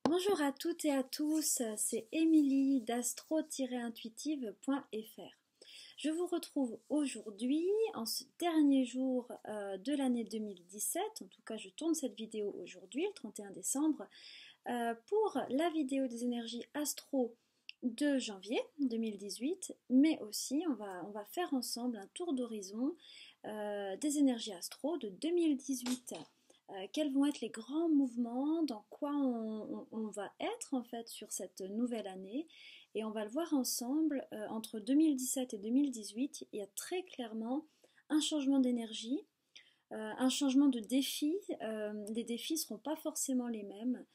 Bonjour à toutes et à tous, c'est Émilie d'astro-intuitive.fr. Je vous retrouve aujourd'hui, en ce dernier jour de l'année 2017, en tout cas je tourne cette vidéo aujourd'hui, le 31 décembre, pour la vidéo des énergies astro de janvier 2018, mais aussi on va faire ensemble un tour d'horizon des énergies astro de 2018. Quels vont être les grands mouvements, dans quoi on va être en fait sur cette nouvelle année. Et on va le voir ensemble, entre 2017 et 2018, il y a très clairement un changement d'énergie, un changement de défi. Les défis ne seront pas forcément les mêmes.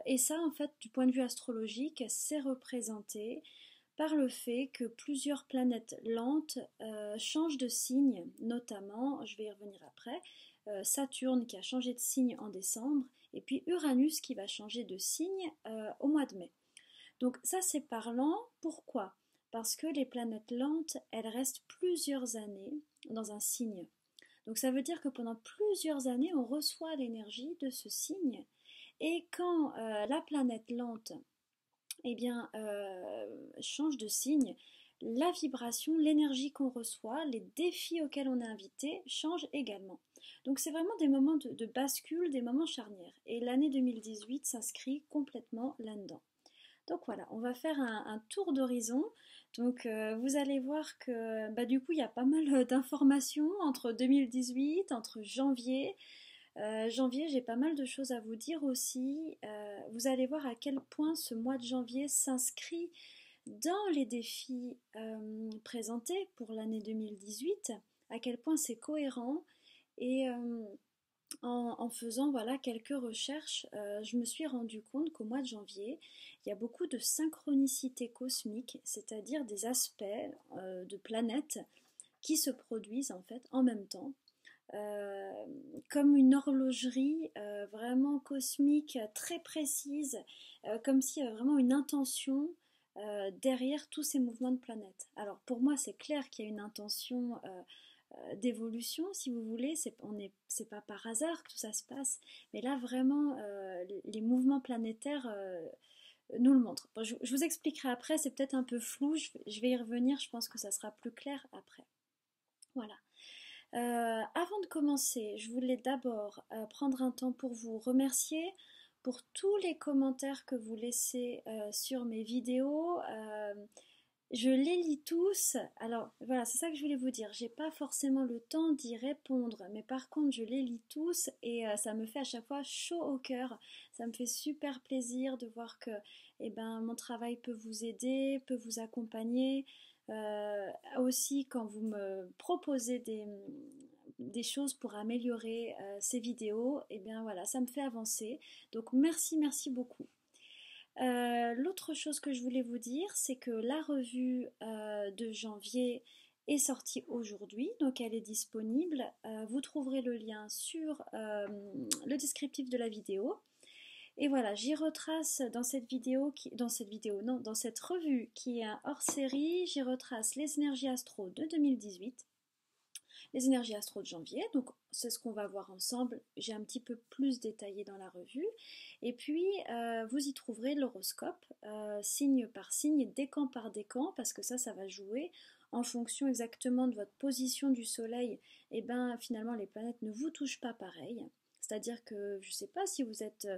Et ça, en fait, du point de vue astrologique, c'est représenté par le fait que plusieurs planètes lentes changent de signe, notamment, je vais y revenir après, Saturne qui a changé de signe en décembre, et puis Uranus qui va changer de signe au mois de mai. Donc ça c'est parlant, pourquoi? Parce que les planètes lentes, elles restent plusieurs années dans un signe. Donc ça veut dire que pendant plusieurs années, on reçoit l'énergie de ce signe, et quand la planète lente eh bien, change de signe, la vibration, l'énergie qu'on reçoit, les défis auxquels on est invité changent également. Donc c'est vraiment des moments de bascule, des moments charnières. Et l'année 2018 s'inscrit complètement là-dedans. Donc voilà, on va faire un tour d'horizon. Donc vous allez voir que du coup il y a pas mal d'informations entre 2018, entre janvier. Janvier, j'ai pas mal de choses à vous dire aussi. Vous allez voir à quel point ce mois de janvier s'inscrit dans les défis présentés pour l'année 2018, à quel point c'est cohérent. Et en faisant voilà, quelques recherches, je me suis rendu compte qu'au mois de janvier, il y a beaucoup de synchronicité cosmique, c'est-à-dire des aspects de planètes qui se produisent en fait en même temps, euh, comme une horlogerie vraiment cosmique, très précise, comme s'il y avait vraiment une intention derrière tous ces mouvements de planètes. Alors pour moi, c'est clair qu'il y a une intention d'évolution, si vous voulez. C'est pas par hasard que tout ça se passe, mais là vraiment, les mouvements planétaires nous le montrent. Bon, je vous expliquerai après, c'est peut-être un peu flou, je vais y revenir, je pense que ça sera plus clair après. Voilà. Avant de commencer, je voulais d'abord prendre un temps pour vous remercier pour tous les commentaires que vous laissez sur mes vidéos. Je les lis tous. Alors voilà, c'est ça que je voulais vous dire. J'ai pas forcément le temps d'y répondre, mais par contre, je les lis tous et ça me fait à chaque fois chaud au cœur. Ça me fait super plaisir de voir que mon travail peut vous aider, peut vous accompagner. Aussi, quand vous me proposez des choses pour améliorer ces vidéos, et bien voilà, ça me fait avancer. Donc merci, merci beaucoup. L'autre chose que je voulais vous dire, c'est que la revue de janvier est sortie aujourd'hui, donc elle est disponible. Vous trouverez le lien sur le descriptif de la vidéo. Et voilà, j'y retrace dans cette vidéo, non, dans cette revue qui est un hors-série, j'y retrace les énergies astro de 2018, les énergies astro de janvier, donc c'est ce qu'on va voir ensemble, j'ai un petit peu plus détaillé dans la revue, et puis vous y trouverez l'horoscope, signe par signe, décan par décan, parce que ça va jouer en fonction exactement de votre position du soleil, et bien finalement les planètes ne vous touchent pas pareil, c'est-à-dire que je ne sais pas si vous êtes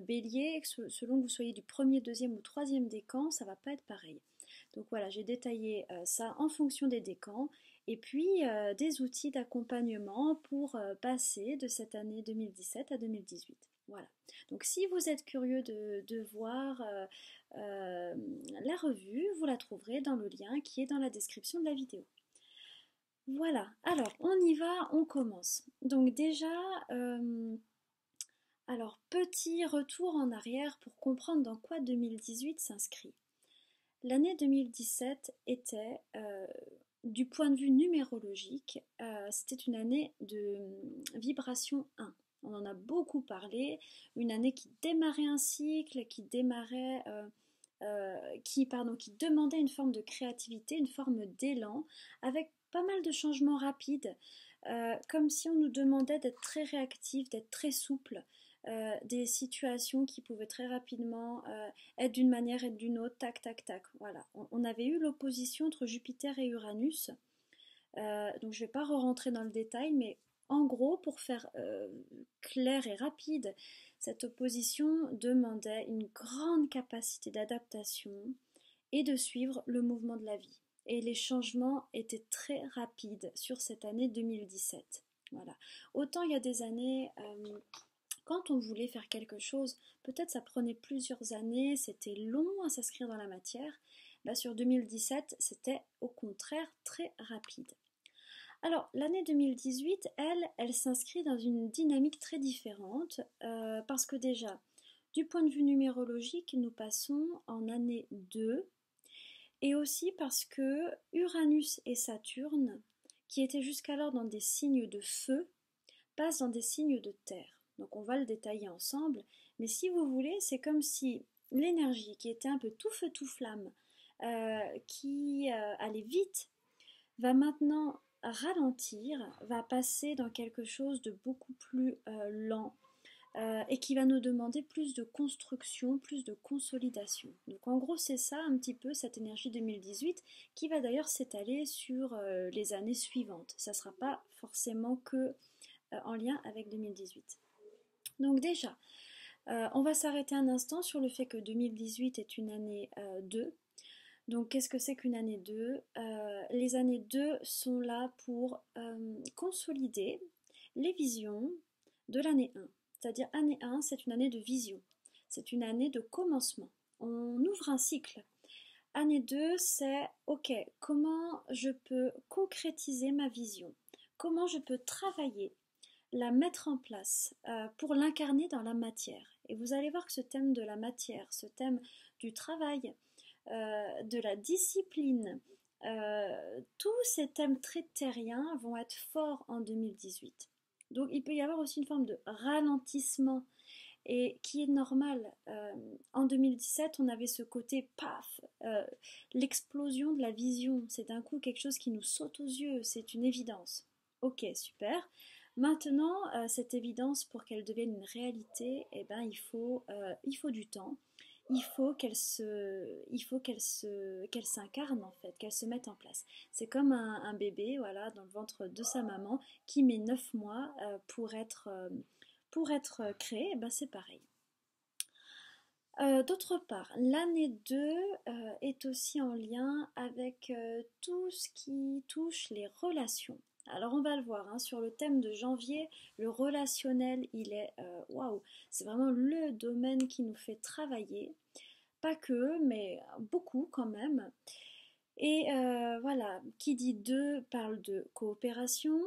bélier, selon que vous soyez du premier, deuxième ou troisième décan, ça ne va pas être pareil. Donc voilà, j'ai détaillé ça en fonction des décans et puis des outils d'accompagnement pour passer de cette année 2017 à 2018. Voilà. Donc si vous êtes curieux de voir la revue, vous la trouverez dans le lien qui est dans la description de la vidéo. Voilà, alors on y va, on commence. Donc déjà, alors petit retour en arrière pour comprendre dans quoi 2018 s'inscrit. L'année 2017 était, du point de vue numérologique, c'était une année de vibration 1. On en a beaucoup parlé, une année qui démarrait un cycle, qui démarrait, qui demandait une forme de créativité, une forme d'élan, avec pas mal de changements rapides, comme si on nous demandait d'être très réactif, d'être très souple, des situations qui pouvaient très rapidement être d'une manière et d'une autre, tac, tac, tac. Voilà, on avait eu l'opposition entre Jupiter et Uranus. Donc je ne vais pas re-rentrer dans le détail, mais en gros, pour faire clair et rapide, cette opposition demandait une grande capacité d'adaptation et de suivre le mouvement de la vie. Et les changements étaient très rapides sur cette année 2017. Voilà. Autant il y a des années, quand on voulait faire quelque chose, peut-être ça prenait plusieurs années, c'était long à s'inscrire dans la matière. Là, sur 2017, c'était au contraire très rapide. Alors, l'année 2018, elle s'inscrit dans une dynamique très différente parce que déjà, du point de vue numérologique, nous passons en année 2 et aussi parce que Uranus et Saturne, qui étaient jusqu'alors dans des signes de feu, passent dans des signes de terre. Donc on va le détailler ensemble, mais si vous voulez, c'est comme si l'énergie qui était un peu tout feu tout flamme, qui allait vite, va maintenant ralentir, va passer dans quelque chose de beaucoup plus lent et qui va nous demander plus de construction, plus de consolidation. Donc en gros c'est ça un petit peu cette énergie 2018 qui va d'ailleurs s'étaler sur les années suivantes. Ça ne sera pas forcément que en lien avec 2018. Donc déjà, on va s'arrêter un instant sur le fait que 2018 est une année 2. Donc qu'est-ce que c'est qu'une année 2 ? Les années 2 sont là pour consolider les visions de l'année 1. C'est-à-dire année 1, c'est une année de vision. C'est une année de commencement. On ouvre un cycle. Année 2, c'est ok, comment je peux concrétiser ma vision ? Comment je peux travailler, la mettre en place pour l'incarner dans la matière. Et vous allez voir que ce thème de la matière, ce thème du travail, de la discipline, tous ces thèmes très terriens vont être forts en 2018. Donc il peut y avoir aussi une forme de ralentissement et qui est normal. En 2017, on avait ce côté paf, l'explosion de la vision. C'est d'un coup quelque chose qui nous saute aux yeux, c'est une évidence. Ok, super. Maintenant, cette évidence, pour qu'elle devienne une réalité, eh ben, il faut du temps. Il faut qu'elle s'incarne en fait, qu'elle se mette en place. C'est comme un bébé, voilà, dans le ventre de sa maman, qui met 9 mois pour être créé. Eh ben, c'est pareil. D'autre part, l'année 2 est aussi en lien avec tout ce qui touche les relations. Alors on va le voir, hein, sur le thème de janvier, le relationnel, il est waouh, c'est vraiment le domaine qui nous fait travailler. Pas que, mais beaucoup quand même. Et voilà, qui dit 2 parle de coopération,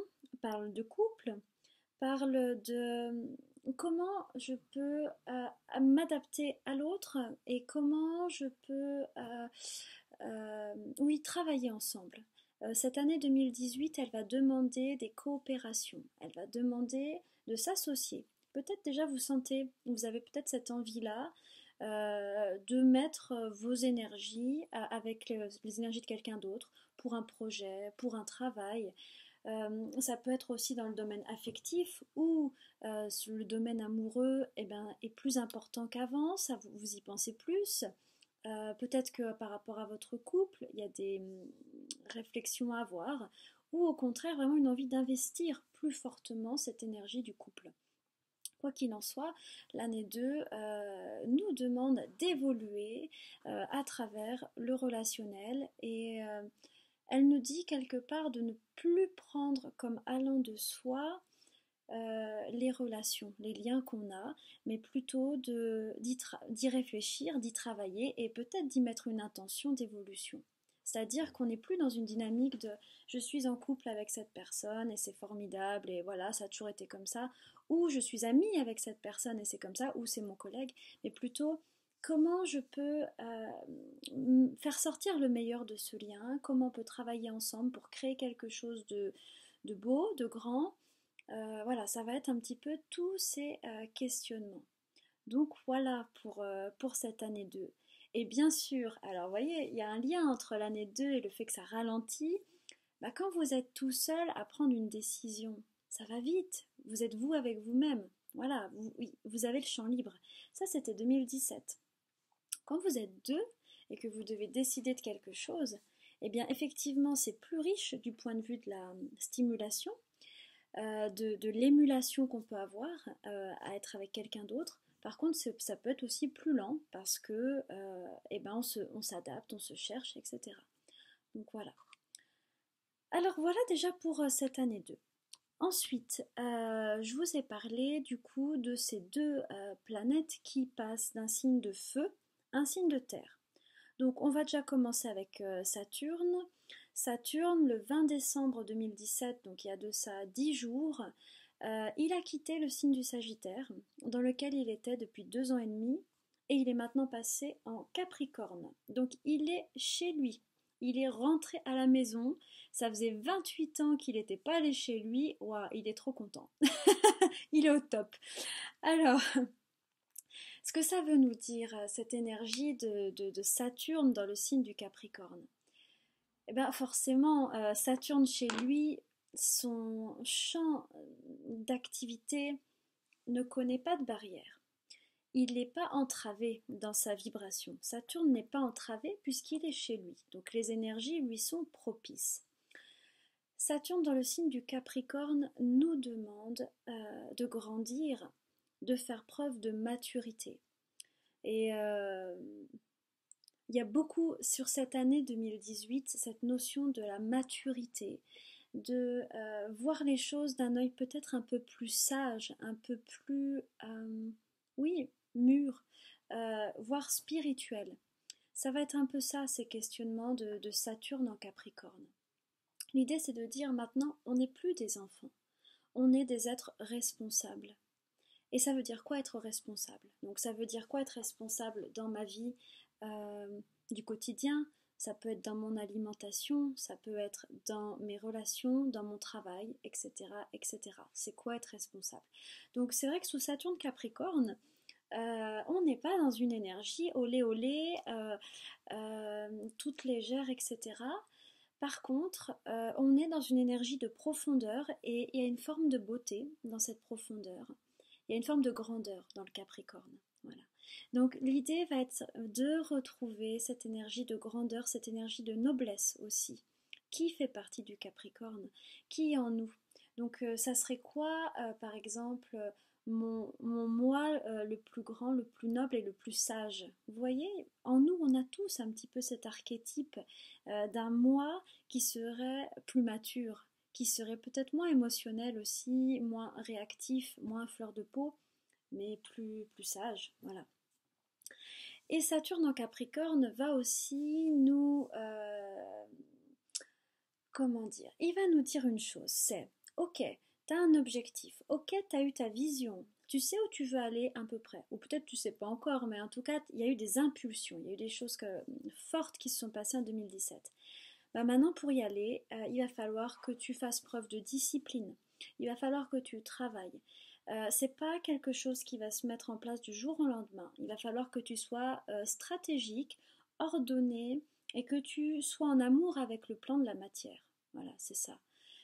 parle de couple, parle de comment je peux m'adapter à l'autre et comment je peux oui, travailler ensemble. Cette année 2018, elle va demander des coopérations, elle va demander de s'associer. Peut-être déjà vous avez peut-être cette envie-là de mettre vos énergies avec les énergies de quelqu'un d'autre pour un projet, pour un travail. Ça peut être aussi dans le domaine affectif où le domaine amoureux est plus important qu'avant, ça vous y pensez plus. Peut-être que par rapport à votre couple, il y a des réflexions à avoir, ou au contraire vraiment une envie d'investir plus fortement cette énergie du couple. Quoi qu'il en soit, l'année 2 nous demande d'évoluer à travers le relationnel et elle nous dit quelque part de ne plus prendre comme allant de soi les relations, les liens qu'on a, mais plutôt d'y réfléchir, d'y travailler et peut-être d'y mettre une intention d'évolution. C'est-à-dire qu'on n'est plus dans une dynamique de je suis en couple avec cette personne et c'est formidable et voilà, ça a toujours été comme ça, ou je suis amie avec cette personne et c'est comme ça, ou c'est mon collègue, mais plutôt comment je peux faire sortir le meilleur de ce lien, comment on peut travailler ensemble pour créer quelque chose de beau, de grand. Voilà, ça va être un petit peu tous ces questionnements. Donc voilà pour cette année 2. Et bien sûr, alors vous voyez, il y a un lien entre l'année 2 et le fait que ça ralentit. Bah, quand vous êtes tout seul à prendre une décision, ça va vite. Vous êtes vous avec vous-même. Voilà, oui, vous avez le champ libre. Ça, c'était 2017. Quand vous êtes deux et que vous devez décider de quelque chose, eh bien, effectivement, c'est plus riche du point de vue de la stimulation, de l'émulation qu'on peut avoir à être avec quelqu'un d'autre. Par contre, ça peut être aussi plus lent parce que eh ben on s'adapte, on se cherche, etc. Donc voilà. Alors voilà déjà pour cette année 2. Ensuite, je vous ai parlé du coup de ces deux planètes qui passent d'un signe de feu à un signe de terre. Donc on va déjà commencer avec Saturne. Saturne, le 20 décembre 2017, donc il y a de ça 10 jours, il a quitté le signe du Sagittaire, dans lequel il était depuis 2 ans et demi, et il est maintenant passé en Capricorne. Donc il est chez lui. Il est rentré à la maison. Ça faisait 28 ans qu'il n'était pas allé chez lui. Waouh, il est trop content. Il est au top. Alors, ce que ça veut nous dire, cette énergie de Saturne dans le signe du Capricorne? Eh bien, forcément, Saturne chez lui, son champ d'activité ne connaît pas de barrière. Il n'est pas entravé dans sa vibration. Saturne n'est pas entravé puisqu'il est chez lui. Donc les énergies lui sont propices. Saturne dans le signe du Capricorne nous demande de grandir, de faire preuve de maturité. Et il y a beaucoup sur cette année 2018, cette notion de la maturité, de voir les choses d'un œil peut-être un peu plus sage, un peu plus, oui, mûr, voire spirituel. Ça va être un peu ça, ces questionnements de Saturne en Capricorne. L'idée, c'est de dire maintenant, on n'est plus des enfants, on est des êtres responsables. Et ça veut dire quoi être responsable? Donc ça veut dire quoi être responsable dans ma vie du quotidien? Ça peut être dans mon alimentation, ça peut être dans mes relations, dans mon travail, etc., etc. C'est quoi être responsable? Donc c'est vrai que sous Saturne Capricorne, on n'est pas dans une énergie olé olé, toute légère, etc. Par contre, on est dans une énergie de profondeur et il y a une forme de beauté dans cette profondeur. Il y a une forme de grandeur dans le Capricorne. Voilà. Donc l'idée va être de retrouver cette énergie de grandeur, cette énergie de noblesse aussi, qui fait partie du Capricorne, qui est en nous. Donc ça serait quoi, par exemple, mon moi le plus grand, le plus noble et le plus sage? Vous voyez, en nous, on a tous un petit peu cet archétype d'un moi qui serait plus mature, qui serait peut-être moins émotionnel aussi, moins réactif, moins fleur de peau, mais plus sage, voilà. Et Saturne en Capricorne va aussi nous, comment dire, il va nous dire une chose, c'est, ok, t'as un objectif, ok, t'as eu ta vision, tu sais où tu veux aller à peu près, ou peut-être tu sais pas encore, mais en tout cas, il y a eu des impulsions, il y a eu des choses fortes qui se sont passées en 2017. Bah maintenant, pour y aller, il va falloir que tu fasses preuve de discipline. Il va falloir que tu travailles. C'est pas quelque chose qui va se mettre en place du jour au lendemain. Il va falloir que tu sois stratégique, ordonné et que tu sois en amour avec le plan de la matière. Voilà, c'est ça.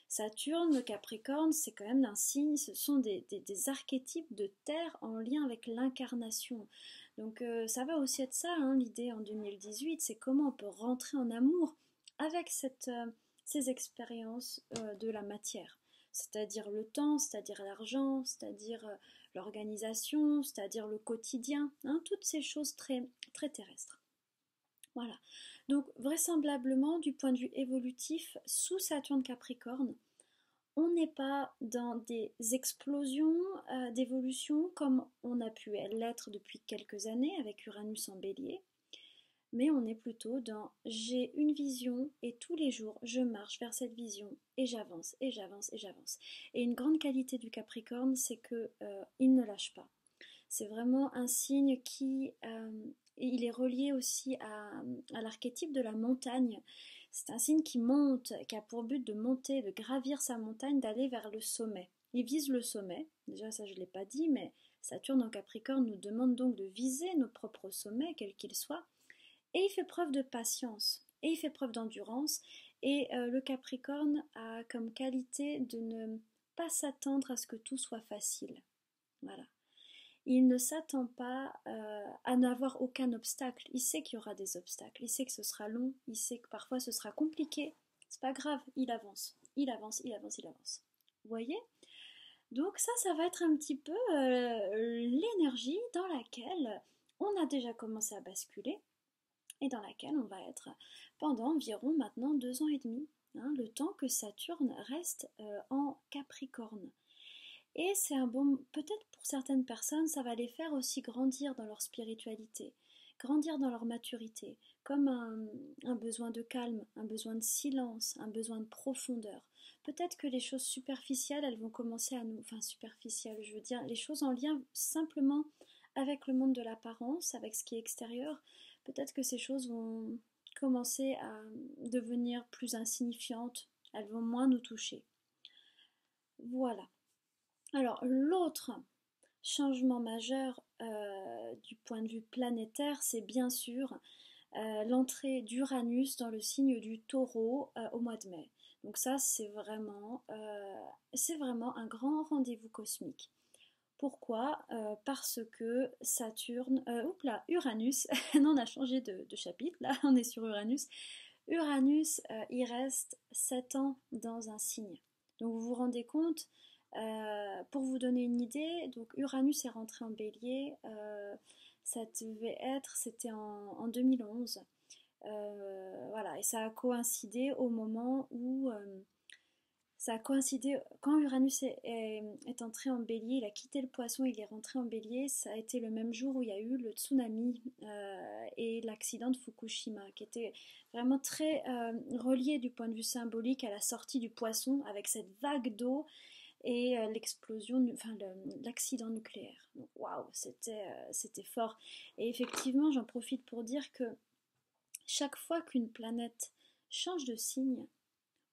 Saturne, le Capricorne, c'est quand même un signe, ce sont des archétypes de terre en lien avec l'incarnation. Donc ça va aussi être ça, hein, l'idée en 2018, c'est comment on peut rentrer en amour avec ces expériences de la matière, c'est-à-dire le temps, c'est-à-dire l'argent, c'est-à-dire l'organisation, c'est-à-dire le quotidien, hein, toutes ces choses très, très terrestres. Voilà. Donc vraisemblablement, du point de vue évolutif, sous Saturne Capricorne, on n'est pas dans des explosions d'évolution comme on a pu l'être depuis quelques années avec Uranus en bélier, mais on est plutôt dans j'ai une vision et tous les jours je marche vers cette vision et j'avance et j'avance et j'avance. Et une grande qualité du Capricorne, c'est que il ne lâche pas. C'est vraiment un signe qui il est relié aussi à l'archétype de la montagne. C'est un signe qui monte, qui a pour but de monter, de gravir sa montagne, d'aller vers le sommet. Il vise le sommet, déjà ça je ne l'ai pas dit, mais Saturne en Capricorne nous demande donc de viser nos propres sommets, quels qu'ils soient. Et il fait preuve de patience, et il fait preuve d'endurance. Et le Capricorne a comme qualité de ne pas s'attendre à ce que tout soit facile. Voilà. Il ne s'attend pas à n'avoir aucun obstacle. Il sait qu'il y aura des obstacles. Il sait que ce sera long. Il sait que parfois ce sera compliqué. C'est pas grave. Il avance. Il avance, il avance, il avance. Vous voyez? Donc ça va être un petit peu l'énergie dans laquelle on a déjà commencé à basculer et dans laquelle on va être pendant environ maintenant 2 ans et demi, hein, le temps que Saturne reste en Capricorne. Et c'est un bon, peut-être pour certaines personnes, ça va les faire aussi grandir dans leur spiritualité, grandir dans leur maturité, comme un besoin de calme, un besoin de silence, un besoin de profondeur. Peut-être que les choses superficielles, elles vont commencer à nous, enfin superficielles, je veux dire, les choses en lien simplement avec le monde de l'apparence, avec ce qui est extérieur, peut-être que ces choses vont commencer à devenir plus insignifiantes, elles vont moins nous toucher. Voilà. Alors, l'autre changement majeur du point de vue planétaire, c'est bien sûr l'entrée d'Uranus dans le signe du Taureau au mois de mai. Donc ça, c'est vraiment un grand rendez-vous cosmique. Pourquoi? Parce que Uranus, non, on a changé de chapitre, là on est sur Uranus. Uranus, il reste 7 ans dans un signe. Donc vous vous rendez compte, pour vous donner une idée, donc Uranus est rentré en bélier, c'était en 2011. Voilà, et ça a coïncidé au moment où ça a coïncidé quand Uranus est entré en bélier, il a quitté le poisson, il est rentré en bélier, ça a été le même jour où il y a eu le tsunami et l'accident de Fukushima, qui était vraiment très relié du point de vue symbolique à la sortie du poisson avec cette vague d'eau et l'accident nucléaire. Waouh, c'était fort. Et effectivement, j'en profite pour dire que chaque fois qu'une planète change de signe,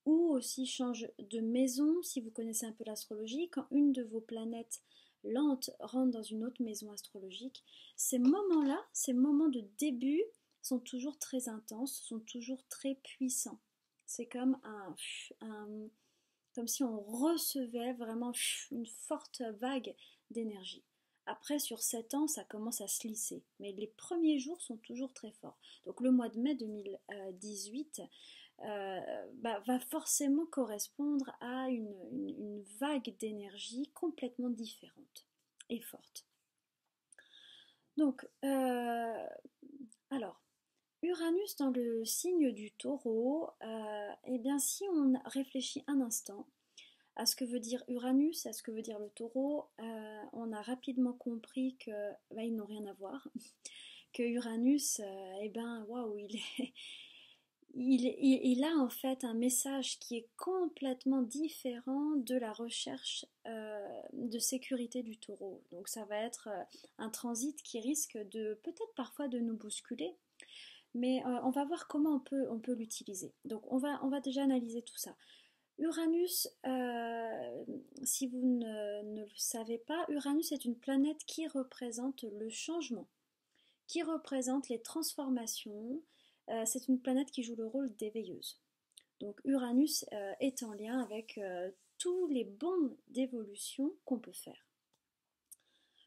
ou aussi change de maison, si vous connaissez un peu l'astrologie, quand une de vos planètes lentes rentre dans une autre maison astrologique, ces moments-là, ces moments de début sont toujours très intenses, sont toujours très puissants. C'est comme comme si on recevait vraiment une forte vague d'énergie. Après, sur 7 ans, ça commence à se lisser. Mais les premiers jours sont toujours très forts. Donc le mois de mai 2018 va forcément correspondre à une vague d'énergie complètement différente et forte. Donc, alors, Uranus dans le signe du Taureau, eh bien si on réfléchit un instant à ce que veut dire Uranus, à ce que veut dire le Taureau, on a rapidement compris que ils n'ont rien à voir, que Uranus, waouh, il a en fait un message qui est complètement différent de la recherche de sécurité du Taureau. Donc ça va être un transit qui risque de peut-être parfois de nous bousculer, mais on va voir comment on peut l'utiliser. Donc on va déjà analyser tout ça. Uranus, si vous ne le savez pas, Uranus est une planète qui représente le changement, qui représente les transformations. C'est une planète qui joue le rôle d'éveilleuse. Donc Uranus est en lien avec tous les bonds d'évolution qu'on peut faire.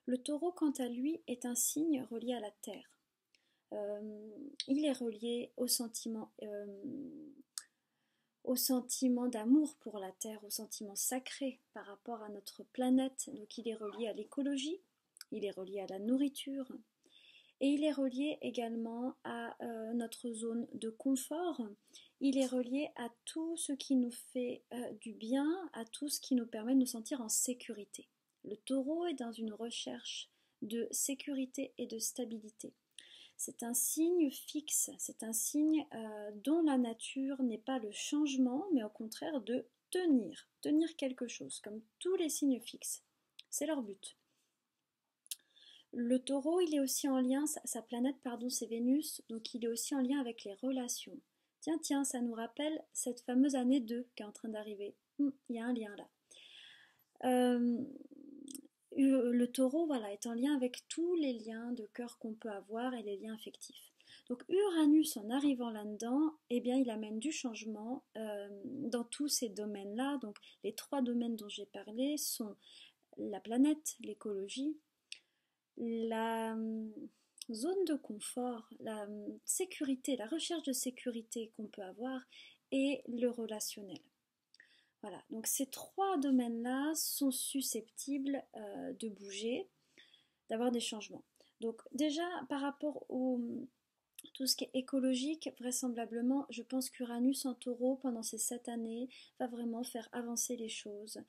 Le Taureau, quant à lui, est un signe relié à la Terre. Il est relié au sentiment d'amour pour la Terre, au sentiment sacré par rapport à notre planète. Donc il est relié à l'écologie, il est relié à la nourriture, et il est relié également à notre zone de confort. Il est relié à tout ce qui nous fait du bien, à tout ce qui nous permet de nous sentir en sécurité. Le Taureau est dans une recherche de sécurité et de stabilité. C'est un signe fixe, c'est un signe dont la nature n'est pas le changement, mais au contraire de tenir quelque chose, comme tous les signes fixes. C'est leur but. Le Taureau, il est aussi en lien, sa planète, c'est Vénus, donc il est aussi en lien avec les relations. Tiens, ça nous rappelle cette fameuse année 2 qui est en train d'arriver. Il y a un lien là. Le Taureau, voilà, est en lien avec tous les liens de cœur qu'on peut avoir et les liens affectifs. Donc Uranus, en arrivant là-dedans, eh bien, il amène du changement dans tous ces domaines-là. Donc les 3 domaines dont j'ai parlé sont la planète, l'écologie, la zone de confort, la sécurité, la recherche de sécurité qu'on peut avoir et le relationnel. Voilà, donc ces trois domaines-là sont susceptibles de bouger, d'avoir des changements. Donc déjà, par rapport au tout ce qui est écologique, vraisemblablement, je pense qu'Uranus en taureau, pendant ces 7 années, va vraiment faire avancer les choses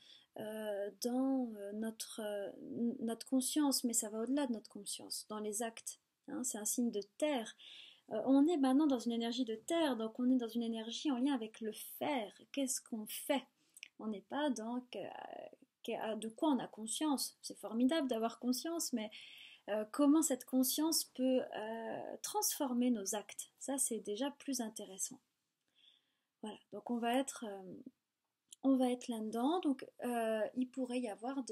dans notre conscience, mais ça va au-delà de notre conscience, dans les actes. Hein, c'est un signe de terre. On est maintenant dans une énergie de terre, donc on est dans une énergie en lien avec le faire. Qu'est-ce qu'on fait? On n'est pas dans de quoi on a conscience. C'est formidable d'avoir conscience, mais comment cette conscience peut transformer nos actes. Ça, c'est déjà plus intéressant. Voilà, donc on va être là-dedans. Donc, il pourrait y avoir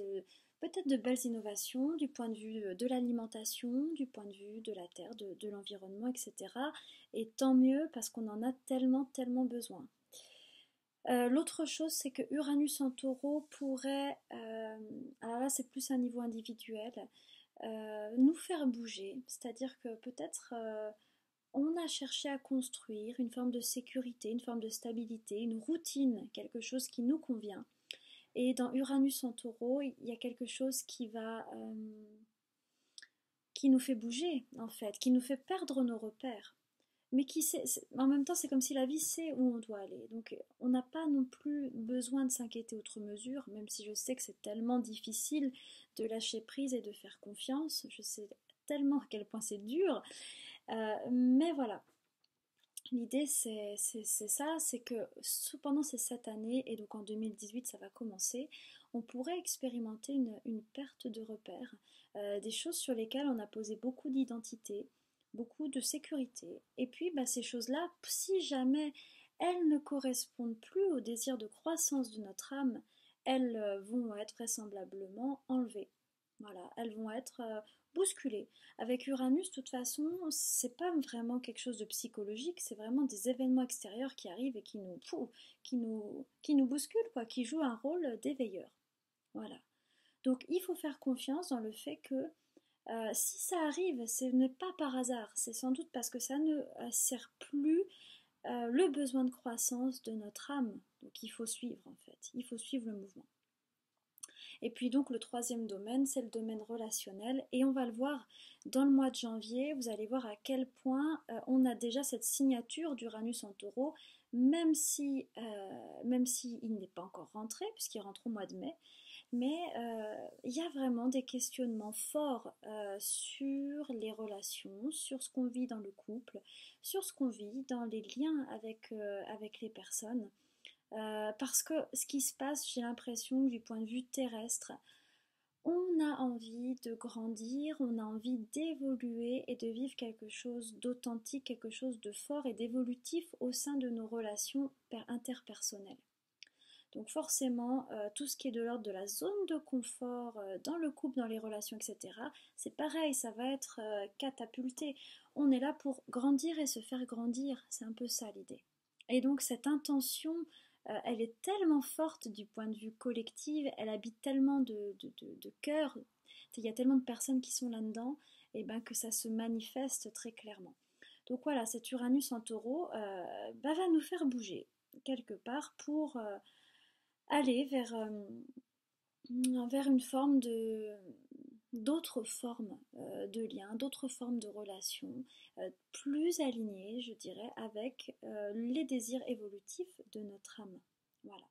peut-être de belles innovations du point de vue de l'alimentation, du point de vue de la terre, de l'environnement, etc. Et tant mieux parce qu'on en a tellement, tellement besoin. L'autre chose, c'est que Uranus en taureau pourrait, alors là c'est plus un niveau individuel, nous faire bouger, c'est-à-dire que peut-être on a cherché à construire une forme de sécurité, une forme de stabilité, une routine, quelque chose qui nous convient. Et dans Uranus en taureau, il y a quelque chose qui nous fait bouger, en fait, qui nous fait perdre nos repères. Mais en même temps, c'est comme si la vie sait où on doit aller. Donc, on n'a pas non plus besoin de s'inquiéter outre mesure, même si je sais que c'est tellement difficile de lâcher prise et de faire confiance. Je sais tellement à quel point c'est dur. Mais voilà, l'idée c'est ça, c'est que pendant ces 7 années, et donc en 2018 ça va commencer, on pourrait expérimenter une perte de repères, des choses sur lesquelles on a posé beaucoup d'identité, beaucoup de sécurité. Et puis bah, ces choses-là, si jamais elles ne correspondent plus au désir de croissance de notre âme, elles vont être vraisemblablement enlevées. Voilà, elles vont être bousculées. Avec Uranus, de toute façon, c'est pas vraiment quelque chose de psychologique, c'est vraiment des événements extérieurs qui arrivent et qui nous bousculent, quoi, qui jouent un rôle d'éveilleur. Voilà. Donc il faut faire confiance dans le fait que si ça arrive, ce n'est pas par hasard, c'est sans doute parce que ça ne sert plus le besoin de croissance de notre âme. Donc il faut suivre en fait, il faut suivre le mouvement. Et puis donc le troisième domaine, c'est le domaine relationnel. Et on va le voir dans le mois de janvier, vous allez voir à quel point on a déjà cette signature d'Uranus en taureau, même si il n'est pas encore rentré, puisqu'il rentre au mois de mai. Mais il y a vraiment des questionnements forts sur les relations, sur ce qu'on vit dans le couple, sur ce qu'on vit dans les liens avec les personnes. Parce que ce qui se passe, j'ai l'impression que du point de vue terrestre, on a envie de grandir, on a envie d'évoluer et de vivre quelque chose d'authentique, quelque chose de fort et d'évolutif au sein de nos relations interpersonnelles. Donc forcément, tout ce qui est de l'ordre de la zone de confort dans le couple, dans les relations, etc., c'est pareil, ça va être catapulté. On est là pour grandir et se faire grandir, c'est un peu ça l'idée. Et donc cette intention, elle est tellement forte du point de vue collectif, elle habite tellement de cœur, il y a tellement de personnes qui sont là-dedans, et ben que ça se manifeste très clairement. Donc voilà, cet Uranus en taureau va nous faire bouger quelque part pour aller vers une forme d'autres formes de liens, d'autres formes de relations, plus alignées, je dirais, avec les désirs évolutifs de notre âme. Voilà.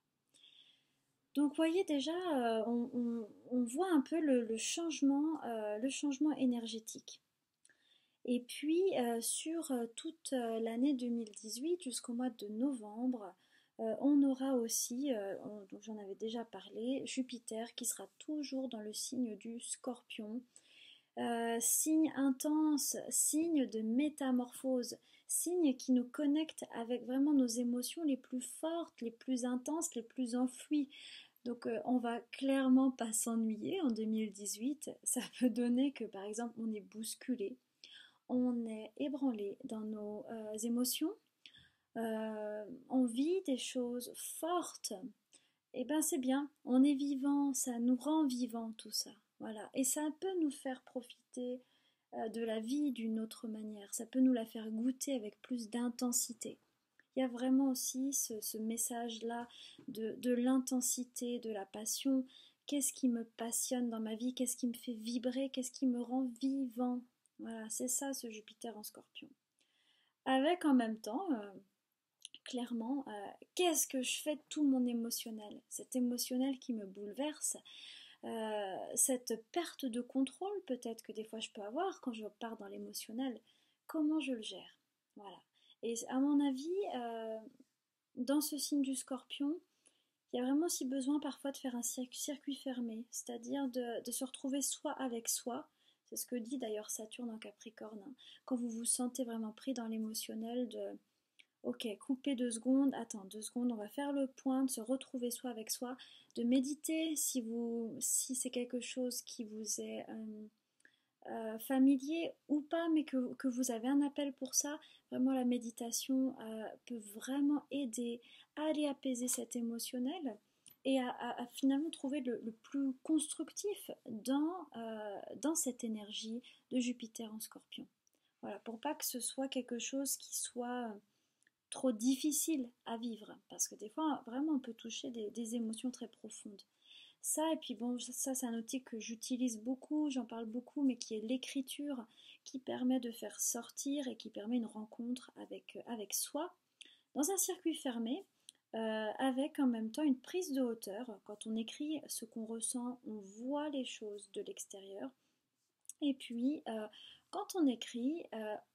Donc, vous voyez déjà, on voit un peu le changement énergétique. Et puis, sur toute l'année 2018 jusqu'au mois de novembre, on aura aussi, donc j'en avais déjà parlé, Jupiter qui sera toujours dans le signe du Scorpion. Signe intense, signe de métamorphose, signe qui nous connecte avec vraiment nos émotions les plus fortes, les plus intenses, les plus enfouies. Donc on va clairement pas s'ennuyer en 2018. Ça peut donner que par exemple on est bousculé, on est ébranlé dans nos émotions, on vit des choses fortes eh ben c'est bien, on est vivant, ça nous rend vivants tout ça. Voilà. Et ça peut nous faire profiter de la vie d'une autre manière, ça peut nous la faire goûter avec plus d'intensité. Il y a vraiment aussi ce message-là de l'intensité, de la passion. Qu'est-ce qui me passionne dans ma vie? Qu'est-ce qui me fait vibrer? Qu'est-ce qui me rend vivant? Voilà, c'est ça ce Jupiter en Scorpion. Avec en même temps, clairement, qu'est-ce que je fais de tout mon émotionnel? Cet émotionnel qui me bouleverse, cette perte de contrôle peut-être que des fois je peux avoir quand je pars dans l'émotionnel, comment je le gère? Voilà. Et à mon avis, dans ce signe du Scorpion, il y a vraiment aussi besoin parfois de faire un circuit fermé, c'est-à-dire de se retrouver soi avec soi. C'est ce que dit d'ailleurs Saturne en Capricorne, hein. Quand vous vous sentez vraiment pris dans l'émotionnel, de ok, couper 2 secondes, attends 2 secondes, on va faire le point, de se retrouver soi avec soi, de méditer si c'est quelque chose qui vous est familier ou pas, mais que vous avez un appel pour ça, vraiment la méditation peut vraiment aider à aller apaiser cet émotionnel et à finalement trouver le plus constructif dans cette énergie de Jupiter en Scorpion. Voilà, pour pas que ce soit quelque chose qui soit trop difficile à vivre, parce que des fois, vraiment, on peut toucher des émotions très profondes. Ça, et puis bon, ça c'est un outil que j'utilise beaucoup, j'en parle beaucoup, mais qui est l'écriture, qui permet de faire sortir et qui permet une rencontre avec soi, dans un circuit fermé, avec en même temps une prise de hauteur. Quand on écrit ce qu'on ressent, on voit les choses de l'extérieur. Et puis, quand on écrit,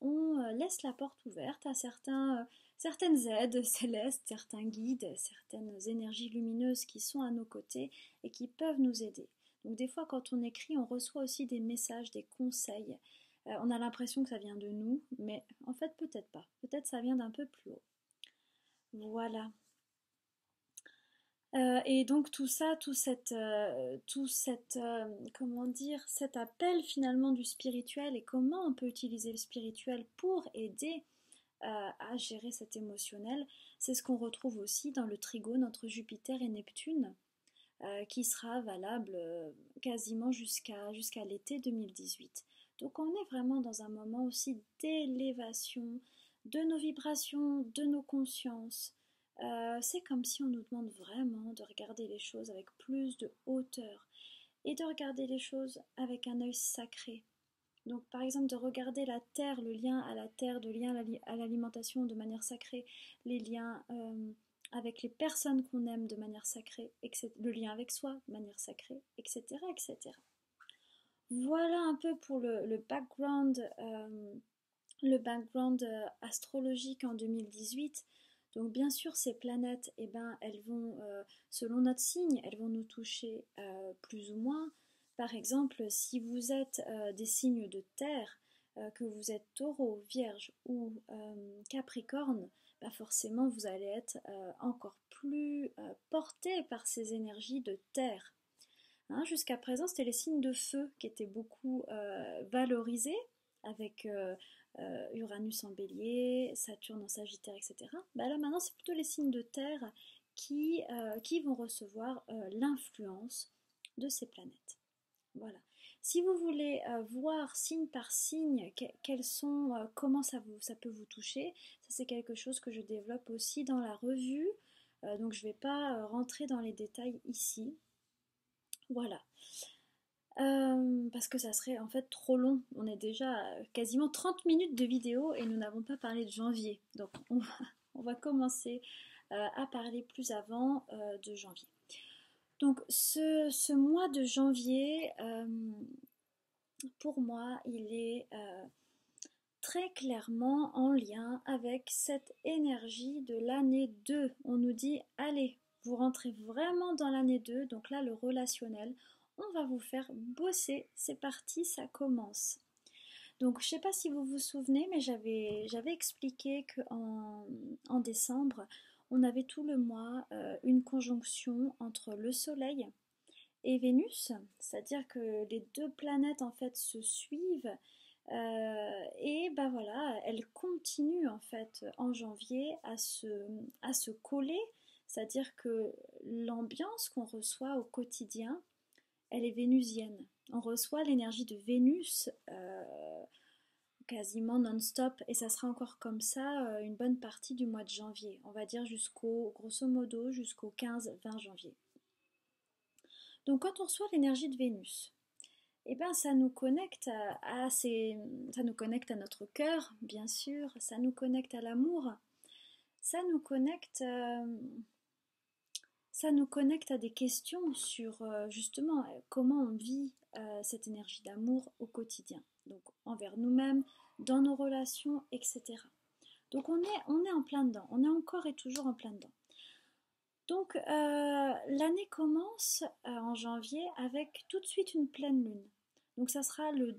on laisse la porte ouverte à certaines aides célestes, certains guides, certaines énergies lumineuses qui sont à nos côtés et qui peuvent nous aider. Donc des fois, quand on écrit, on reçoit aussi des messages, des conseils. On a l'impression que ça vient de nous, mais en fait, peut-être pas. Peut-être ça vient d'un peu plus haut. Voilà. Et donc tout ça, comment dire, cet appel finalement du spirituel et comment on peut utiliser le spirituel pour aider à gérer cet émotionnel, c'est ce qu'on retrouve aussi dans le trigone entre Jupiter et Neptune, qui sera valable quasiment jusqu'à l'été 2018. Donc on est vraiment dans un moment aussi d'élévation de nos vibrations, de nos consciences. C'est comme si on nous demande vraiment de regarder les choses avec plus de hauteur et de regarder les choses avec un œil sacré. Donc par exemple de regarder la terre, le lien à la terre, le lien à l'alimentation de manière sacrée, les liens avec les personnes qu'on aime de manière sacrée, le lien avec soi de manière sacrée, etc. etc. Voilà un peu pour le background astrologique en 2018. Donc bien sûr ces planètes, eh ben, elles vont, selon notre signe, elles vont nous toucher plus ou moins. Par exemple, si vous êtes des signes de terre, que vous êtes taureau, vierge ou capricorne, bah forcément vous allez être encore plus porté par ces énergies de terre. Hein, jusqu'à présent, c'était les signes de feu qui étaient beaucoup valorisés, avec Uranus en bélier, Saturne en sagittaire, etc. Bah là maintenant, c'est plutôt les signes de terre qui vont recevoir l'influence de ces planètes. Voilà. Si vous voulez voir signe par signe comment ça peut vous toucher, ça c'est quelque chose que je développe aussi dans la revue. Donc je ne vais pas rentrer dans les détails ici. Voilà. Parce que ça serait en fait trop long. On est déjà à quasiment 30 minutes de vidéo et nous n'avons pas parlé de janvier. Donc on va commencer à parler plus avant de janvier. Donc ce mois de janvier, pour moi, il est très clairement en lien avec cette énergie de l'année 2. On nous dit, allez, vous rentrez vraiment dans l'année 2, donc là le relationnel, on va vous faire bosser, c'est parti, ça commence. Donc je ne sais pas si vous vous souvenez, mais j'avais expliqué qu'en décembre, on avait tout le mois une conjonction entre le Soleil et Vénus, c'est-à-dire que les deux planètes en fait se suivent et ben voilà, elles continuent en fait en janvier à se coller, C'est-à-dire que l'ambiance qu'on reçoit au quotidien, elle est vénusienne. On reçoit l'énergie de Vénus quasiment non-stop et ça sera encore comme ça une bonne partie du mois de janvier. On va dire grosso modo, jusqu'au 15-20 janvier. Donc quand on reçoit l'énergie de Vénus, eh ben, ça nous connecte ça nous connecte à notre cœur, bien sûr, ça nous connecte à l'amour, ça nous connecte, ça nous connecte à des questions sur justement comment on vit cette énergie d'amour au quotidien, donc envers nous-mêmes, dans nos relations, etc. Donc on est en plein dedans, on est encore et toujours en plein dedans. Donc l'année commence en janvier avec tout de suite une pleine lune. Donc ça sera le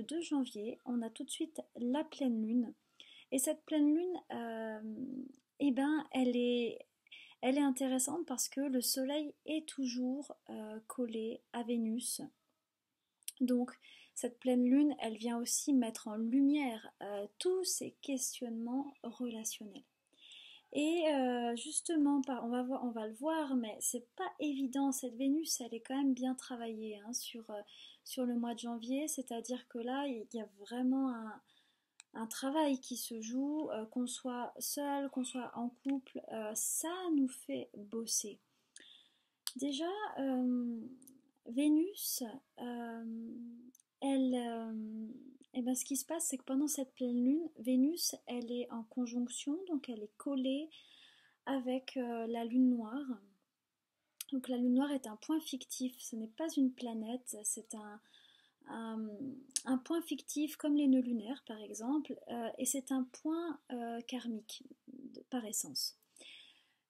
2 janvier, on a tout de suite la pleine lune. Et cette pleine lune, eh ben, elle est intéressante parce que le soleil est toujours collé à Vénus. Donc cette pleine lune, elle vient aussi mettre en lumière tous ces questionnements relationnels. Et justement, on va le voir, mais c'est pas évident. Cette Vénus, elle est quand même bien travaillée hein, sur le mois de janvier. C'est-à-dire que là, il y a vraiment un travail qui se joue, qu'on soit seul, qu'on soit en couple, ça nous fait bosser. Déjà, Vénus, elle, et ben ce qui se passe, c'est que pendant cette pleine lune, Vénus, elle est en conjonction, donc elle est collée avec la lune noire. Donc la lune noire est un point fictif, ce n'est pas une planète, c'est un point fictif comme les nœuds lunaires par exemple, et c'est un point karmique par essence.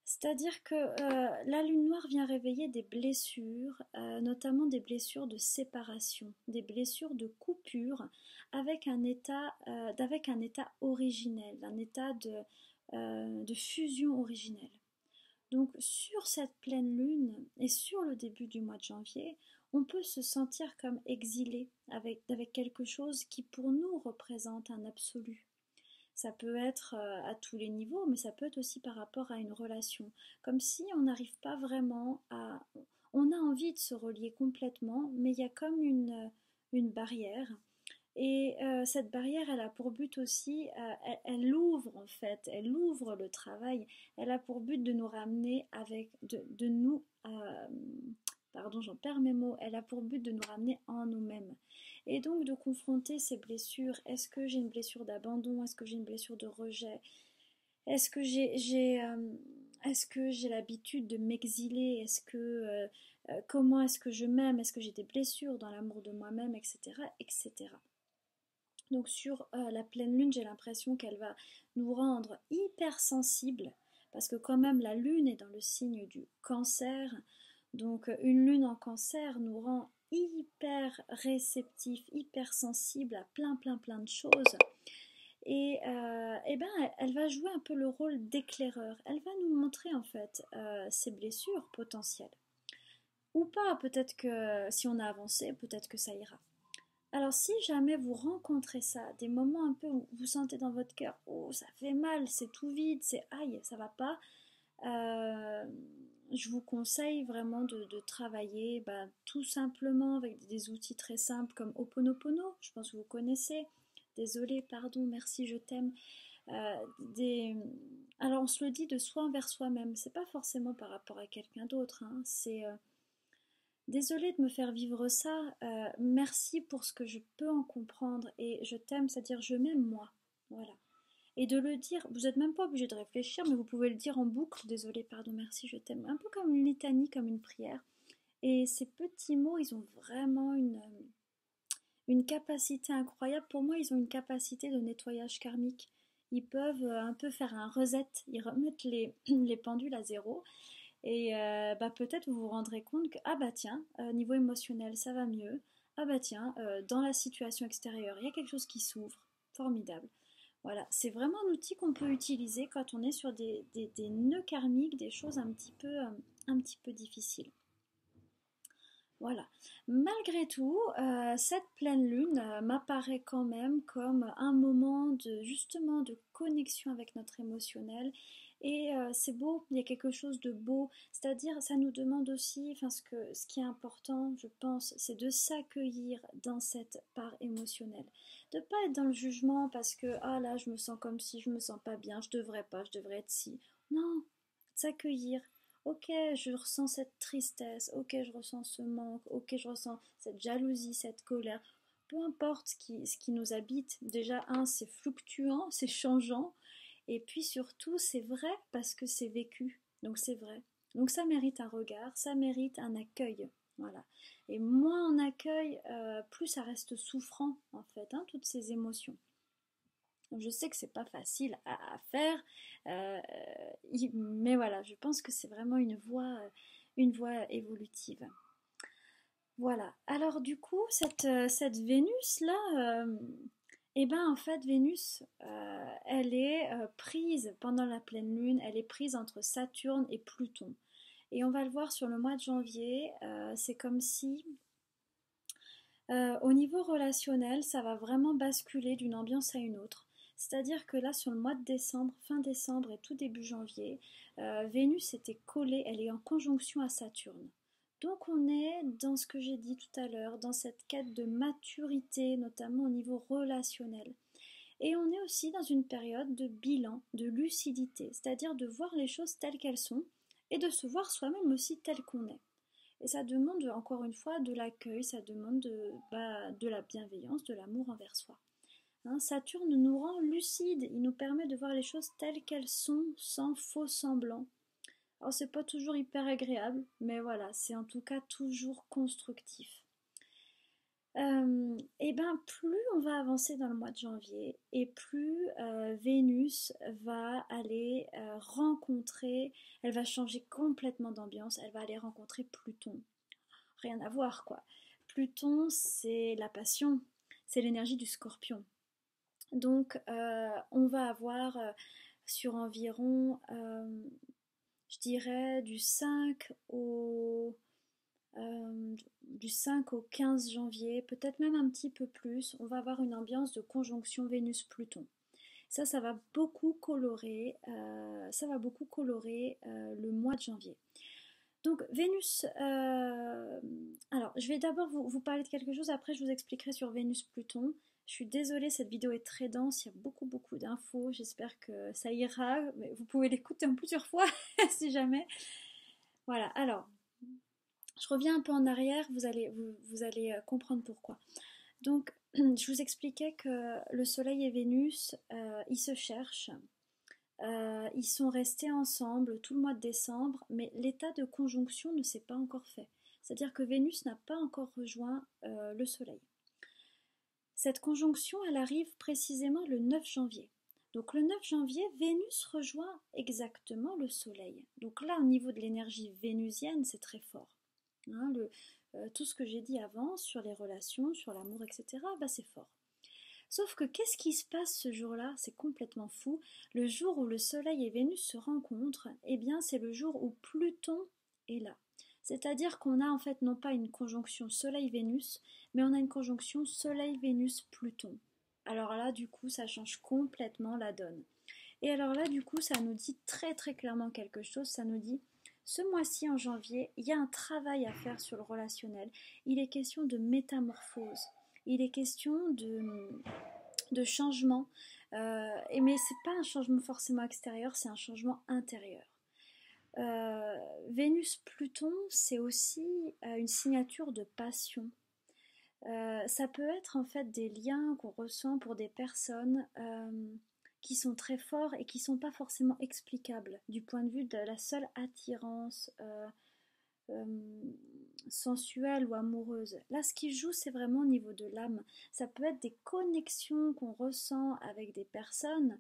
C'est-à-dire que la lune noire vient réveiller des blessures, notamment des blessures de séparation, des blessures de coupure avec un état originel, un état de fusion originelle. Donc sur cette pleine lune et sur le début du mois de janvier, on peut se sentir comme exilé avec quelque chose qui pour nous représente un absolu. Ça peut être à tous les niveaux, mais ça peut être aussi par rapport à une relation. Comme si on n'arrive pas vraiment à... On a envie de se relier complètement, mais il y a comme une barrière. Et cette barrière, elle a pour but aussi, elle ouvre en fait, elle ouvre le travail, elle a pour but de nous ramener de nous, pardon, j'en perds mes mots, elle a pour but de nous ramener en nous-mêmes. Et donc de confronter ces blessures. Est-ce que j'ai une blessure d'abandon? Est-ce que j'ai une blessure de rejet? Est-ce que est-ce que j'ai l'habitude de m'exiler? Comment est-ce que je m'aime? Est-ce que j'ai des blessures dans l'amour de moi-même, etc., etc. Donc sur la pleine lune, j'ai l'impression qu'elle va nous rendre hyper sensibles, parce que quand même la lune est dans le signe du cancer, donc une lune en cancer nous rend hyper réceptifs, hyper sensibles à plein de choses. Et ben elle va jouer un peu le rôle d'éclaireur. Elle va nous montrer en fait ses blessures potentielles. Ou pas, peut-être que si on a avancé, peut-être que ça ira. Alors si jamais vous rencontrez ça, des moments un peu où vous sentez dans votre cœur, oh ça fait mal, c'est tout vide, c'est aïe, ça va pas, je vous conseille vraiment de travailler tout simplement avec des outils très simples comme Ho'oponopono, je pense que vous connaissez, désolé, pardon, merci, je t'aime. Alors on se le dit de soi envers soi-même, c'est pas forcément par rapport à quelqu'un d'autre, hein, c'est... Désolée de me faire vivre ça, merci pour ce que je peux en comprendre et je t'aime, c'est-à-dire je m'aime moi, voilà. Et de le dire, vous n'êtes même pas obligé de réfléchir, mais vous pouvez le dire en boucle, désolée, pardon, merci, je t'aime, un peu comme une litanie, comme une prière. Et ces petits mots, ils ont vraiment une capacité incroyable. Pour moi, ils ont une capacité de nettoyage karmique. Ils peuvent un peu faire un reset, ils remettent les pendules à zéro. Et peut-être vous vous rendrez compte que, ah bah tiens, niveau émotionnel, ça va mieux. Ah bah tiens, dans la situation extérieure, il y a quelque chose qui s'ouvre. Formidable. Voilà, c'est vraiment un outil qu'on peut utiliser quand on est sur des nœuds karmiques, des choses un petit peu difficiles. Voilà. Malgré tout, cette pleine lune m'apparaît quand même comme un moment de justement de connexion avec notre émotionnel Et c'est beau, il y a quelque chose de beau, c'est-à-dire ça nous demande aussi, enfin ce qui est important, je pense, c'est de s'accueillir dans cette part émotionnelle. De pas être dans le jugement parce que ah là je me sens comme si, je me sens pas bien, je devrais pas, je devrais être si. Non, s'accueillir. Ok, je ressens cette tristesse, ok, je ressens ce manque, ok, je ressens cette jalousie, cette colère. Peu importe ce qui nous habite, déjà, c'est fluctuant, c'est changeant, et puis surtout, c'est vrai parce que c'est vécu, donc c'est vrai. Donc ça mérite un regard, ça mérite un accueil, voilà. Et moins on accueille, plus ça reste souffrant, en fait, toutes ces émotions. Je sais que c'est pas facile à faire, euh, mais voilà, je pense que c'est vraiment une voie évolutive. Voilà. Alors du coup, cette Vénus-là, eh ben en fait, Vénus, elle est prise pendant la pleine lune, elle est prise entre Saturne et Pluton. Et on va le voir sur le mois de janvier, c'est comme si au niveau relationnel, ça va vraiment basculer d'une ambiance à une autre. C'est-à-dire que là, sur le mois de décembre, fin décembre et tout début janvier, Vénus était collée, elle est en conjonction à Saturne. Donc on est dans ce que j'ai dit tout à l'heure, dans cette quête de maturité, notamment au niveau relationnel. Et on est aussi dans une période de bilan, de lucidité, c'est-à-dire de voir les choses telles qu'elles sont et de se voir soi-même aussi tel qu'on est. Et ça demande encore une fois de l'accueil, ça demande de la bienveillance, de l'amour envers soi. Saturne nous rend lucides, il nous permet de voir les choses telles qu'elles sont, sans faux semblants. Alors c'est pas toujours hyper agréable, mais voilà, c'est en tout cas toujours constructif. Et ben plus on va avancer dans le mois de janvier et plus Vénus va aller rencontrer, elle va changer complètement d'ambiance, elle va aller rencontrer Pluton. Rien à voir quoi. Pluton c'est la passion, c'est l'énergie du Scorpion. Donc on va avoir sur environ, je dirais, euh, du 5 au 15 janvier, peut-être même un petit peu plus, on va avoir une ambiance de conjonction Vénus-Pluton. Ça va beaucoup colorer, le mois de janvier. Donc Vénus, alors je vais d'abord vous parler de quelque chose, après je vous expliquerai sur Vénus-Pluton. Je suis désolée, cette vidéo est très dense, il y a beaucoup d'infos, j'espère que ça ira, mais vous pouvez l'écouter en plusieurs fois si jamais. Voilà, alors, je reviens un peu en arrière, vous allez comprendre pourquoi. Donc, je vous expliquais que le Soleil et Vénus, ils se cherchent. Ils sont restés ensemble tout le mois de décembre, mais l'état de conjonction ne s'est pas encore fait. C'est-à-dire que Vénus n'a pas encore rejoint le Soleil. Cette conjonction, elle arrive précisément le 9 janvier. Donc le 9 janvier, Vénus rejoint exactement le Soleil. Donc là, au niveau de l'énergie vénusienne, c'est très fort. Tout ce que j'ai dit avant sur les relations, sur l'amour, etc., c'est fort. Sauf que qu'est-ce qui se passe ce jour-là? C'est complètement fou. Le jour où le Soleil et Vénus se rencontrent, eh bien c'est le jour où Pluton est là. C'est-à-dire qu'on a en fait non pas une conjonction Soleil-Vénus, mais on a une conjonction Soleil-Vénus-Pluton. Alors là, du coup, ça change complètement la donne. Et alors là, du coup, ça nous dit très très clairement quelque chose. Ça nous dit, ce mois-ci en janvier, il y a un travail à faire sur le relationnel. Il est question de métamorphose. Il est question de changement. Mais c'est pas un changement forcément extérieur, c'est un changement intérieur. Vénus-Pluton, c'est aussi une signature de passion. Ça peut être en fait des liens qu'on ressent pour des personnes qui sont très forts et qui ne sont pas forcément explicables du point de vue de la seule attirance euh, sensuelle ou amoureuse. Là, ce qui joue, c'est vraiment au niveau de l'âme. Ça peut être des connexions qu'on ressent avec des personnes,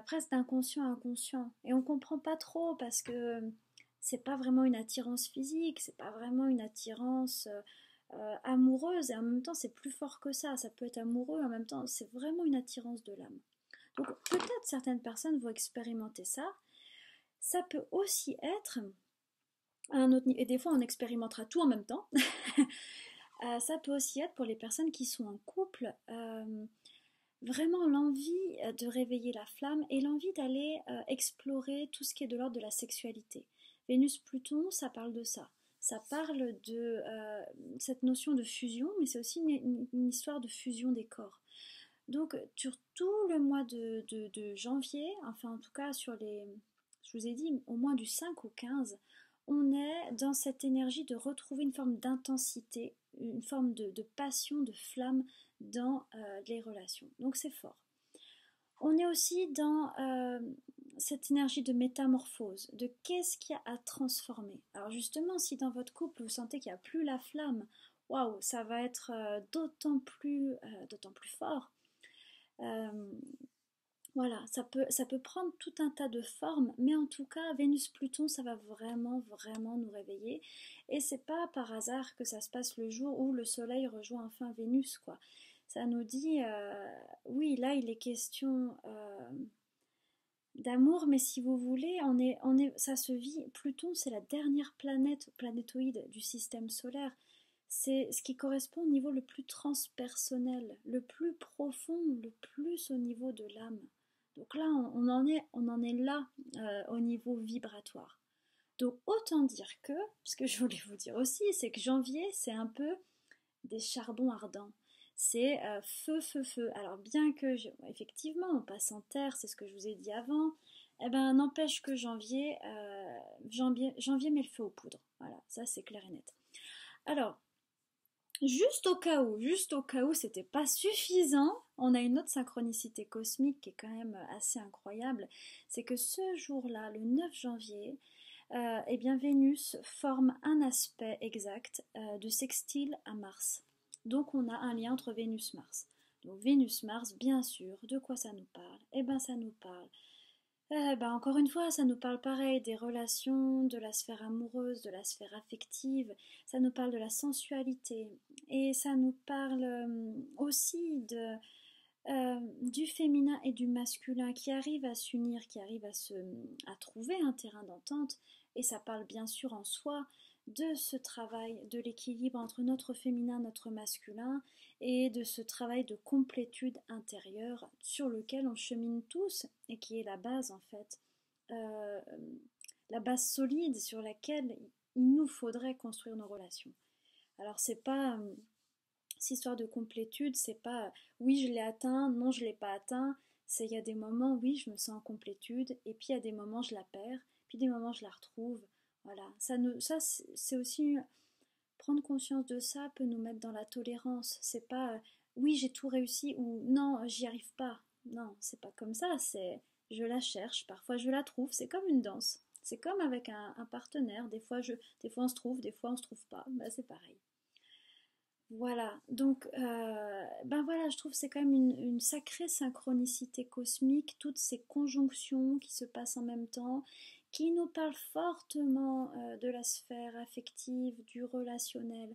presque d'inconscient à inconscient. Et on comprend pas trop parce que c'est pas vraiment une attirance physique, c'est pas vraiment une attirance amoureuse. Et en même temps, c'est plus fort que ça. Ça peut être amoureux, en même temps, c'est vraiment une attirance de l'âme. Donc peut-être certaines personnes vont expérimenter ça. Ça peut aussi être à un autre niveau, et des fois on expérimentera tout en même temps. Ça peut aussi être pour les personnes qui sont en couple. vraiment l'envie de réveiller la flamme et l'envie d'aller explorer tout ce qui est de l'ordre de la sexualité. Vénus-Pluton, ça parle de ça. Ça parle de cette notion de fusion, mais c'est aussi une histoire de fusion des corps. Donc, sur tout le mois de janvier, enfin en tout cas je vous ai dit, au moins du 5 au 15, on est dans cette énergie de retrouver une forme d'intensité, une forme de passion, de flamme dans les relations. Donc c'est fort. On est aussi dans cette énergie de métamorphose, de qu'est-ce qu'il y a à transformer. Alors justement, si dans votre couple vous sentez qu'il n'y a plus la flamme, waouh, ça va être d'autant plus fort. Voilà, ça peut prendre tout un tas de formes, mais en tout cas, Vénus-Pluton, ça va vraiment, vraiment nous réveiller. Et c'est pas par hasard que ça se passe le jour où le Soleil rejoint enfin Vénus, quoi. Ça nous dit, oui, là, il est question d'amour, mais si vous voulez, ça se vit. Pluton, c'est la dernière planétoïde du système solaire. C'est ce qui correspond au niveau le plus transpersonnel, le plus profond, le plus au niveau de l'âme. Donc là, on en est là au niveau vibratoire. Donc autant dire que, ce que je voulais vous dire aussi, c'est que janvier, c'est un peu des charbons ardents. C'est feu, feu, feu. Alors bien que, effectivement, on passe en terre, c'est ce que je vous ai dit avant, eh ben n'empêche que janvier met le feu aux poudres. Voilà, ça c'est clair et net. Alors, juste au cas où c'était pas suffisant, on a une autre synchronicité cosmique qui est quand même assez incroyable, c'est que ce jour-là, le 9 janvier, eh bien Vénus forme un aspect exact de sextile à Mars. Donc on a un lien entre Vénus-Mars. Donc Vénus-Mars, bien sûr, de quoi ça nous parle? Eh bien ça nous parle encore une fois, ça nous parle pareil des relations, de la sphère amoureuse, de la sphère affective, ça nous parle de la sensualité et ça nous parle aussi du féminin et du masculin qui arrivent à s'unir, qui arrivent à trouver un terrain d'entente et ça parle bien sûr en soi de ce travail, de l'équilibre entre notre féminin, notre masculin et de ce travail de complétude intérieure sur lequel on chemine tous et qui est la base en fait, euh, la base solide sur laquelle il nous faudrait construire nos relations. Alors c'est pas cette histoire de complétude, c'est pas oui je l'ai atteint, non je l'ai pas atteint, c'est il y a des moments oui je me sens en complétude et puis il y a des moments je la perds, puis des moments je la retrouve. Voilà, ça c'est aussi prendre conscience de ça peut nous mettre dans la tolérance. C'est pas oui j'ai tout réussi ou non j'y arrive pas. Non, c'est pas comme ça. C'est je la cherche, parfois je la trouve. C'est comme une danse. C'est comme avec un partenaire. Des fois on se trouve, des fois on se trouve pas. Ben, c'est pareil. Voilà, donc ben voilà, je trouve que c'est quand même une sacrée synchronicité cosmique, toutes ces conjonctions qui se passent en même temps, qui nous parlent fortement de la sphère affective, du relationnel,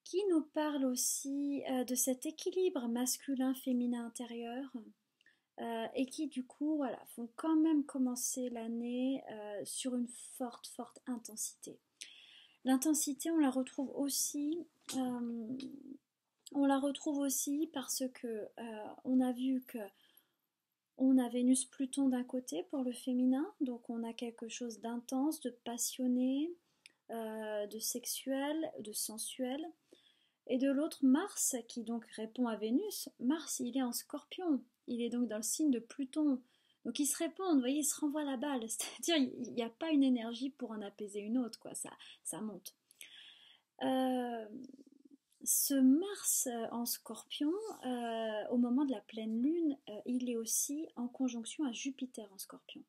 qui nous parlent aussi de cet équilibre masculin-féminin intérieur, et qui du coup voilà, font quand même commencer l'année sur une forte, forte intensité. L'intensité, euh, on la retrouve aussi parce que on a vu que on a Vénus-Pluton d'un côté pour le féminin, donc on a quelque chose d'intense, de passionné, de sexuel, de sensuel. Et de l'autre, Mars, qui donc répond à Vénus. Mars, il est en Scorpion, il est donc dans le signe de Pluton. Donc ils se répondent, vous voyez, ils se renvoient la balle. C'est-à-dire, il n'y a pas une énergie pour en apaiser une autre, quoi. Ça monte. Euh, Ce Mars en Scorpion, au moment de la pleine lune, il est aussi en conjonction à Jupiter en Scorpion.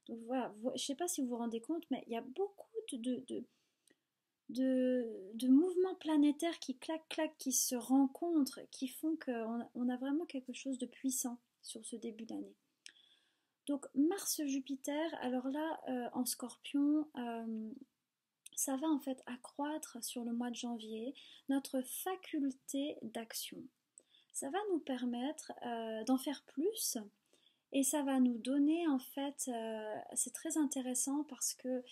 Donc voilà, je ne sais pas si vous vous rendez compte, mais il y a beaucoup de mouvements planétaires qui claquent, qui se rencontrent, qui font qu'on a vraiment quelque chose de puissant sur ce début d'année. Donc Mars-Jupiter, alors là, en Scorpion, ça va en fait accroître sur le mois de janvier notre faculté d'action. Ça va nous permettre d'en faire plus et ça va nous donner en fait, c'est très intéressant parce que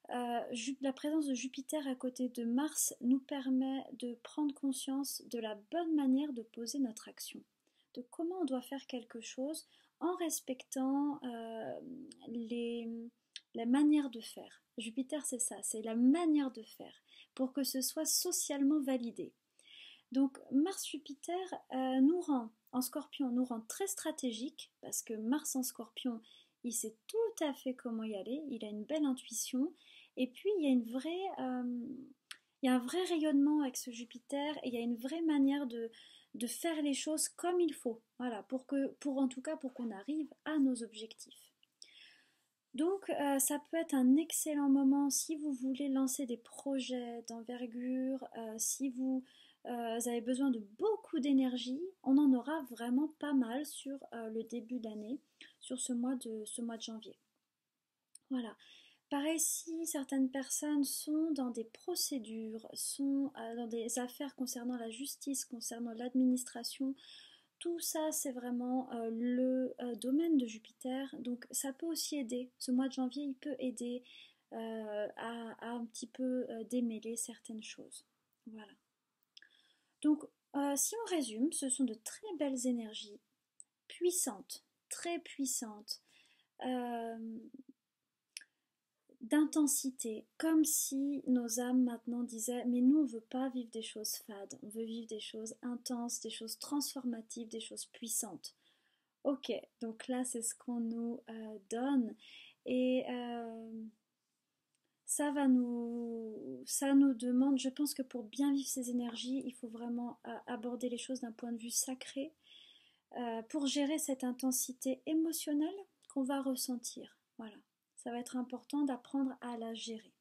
la présence de Jupiter à côté de Mars nous permet de prendre conscience de la bonne manière de poser notre action. de comment on doit faire quelque chose en respectant la manière de faire. Jupiter, c'est ça, c'est la manière de faire pour que ce soit socialement validé. Donc Mars-Jupiter nous rend, en Scorpion, nous rend très stratégique parce que Mars en Scorpion, il sait tout à fait comment y aller, il a une belle intuition et puis il y a il y a un vrai rayonnement avec ce Jupiter et il y a une vraie manière de faire les choses comme il faut, voilà, en tout cas pour qu'on arrive à nos objectifs. Donc ça peut être un excellent moment si vous voulez lancer des projets d'envergure, si vous avez besoin de beaucoup d'énergie, on en aura vraiment pas mal sur le début d'année, sur ce mois de janvier. Voilà. Pareil, si certaines personnes sont dans des procédures, sont dans des affaires concernant la justice, concernant l'administration, tout ça, c'est vraiment le domaine de Jupiter. Donc, ça peut aussi aider. Ce mois de janvier, il peut aider à un petit peu démêler certaines choses. Voilà. Donc, si on résume, ce sont de très belles énergies, puissantes, très puissantes, d'intensité, comme si nos âmes maintenant disaient mais nous on veut pas vivre des choses fades, on veut vivre des choses intenses, des choses transformatives, des choses puissantes. Ok, donc là c'est ce qu'on nous donne et ça nous demande, je pense que pour bien vivre ces énergies, il faut vraiment aborder les choses d'un point de vue sacré pour gérer cette intensité émotionnelle qu'on va ressentir. Voilà. Ça va être important d'apprendre à la gérer.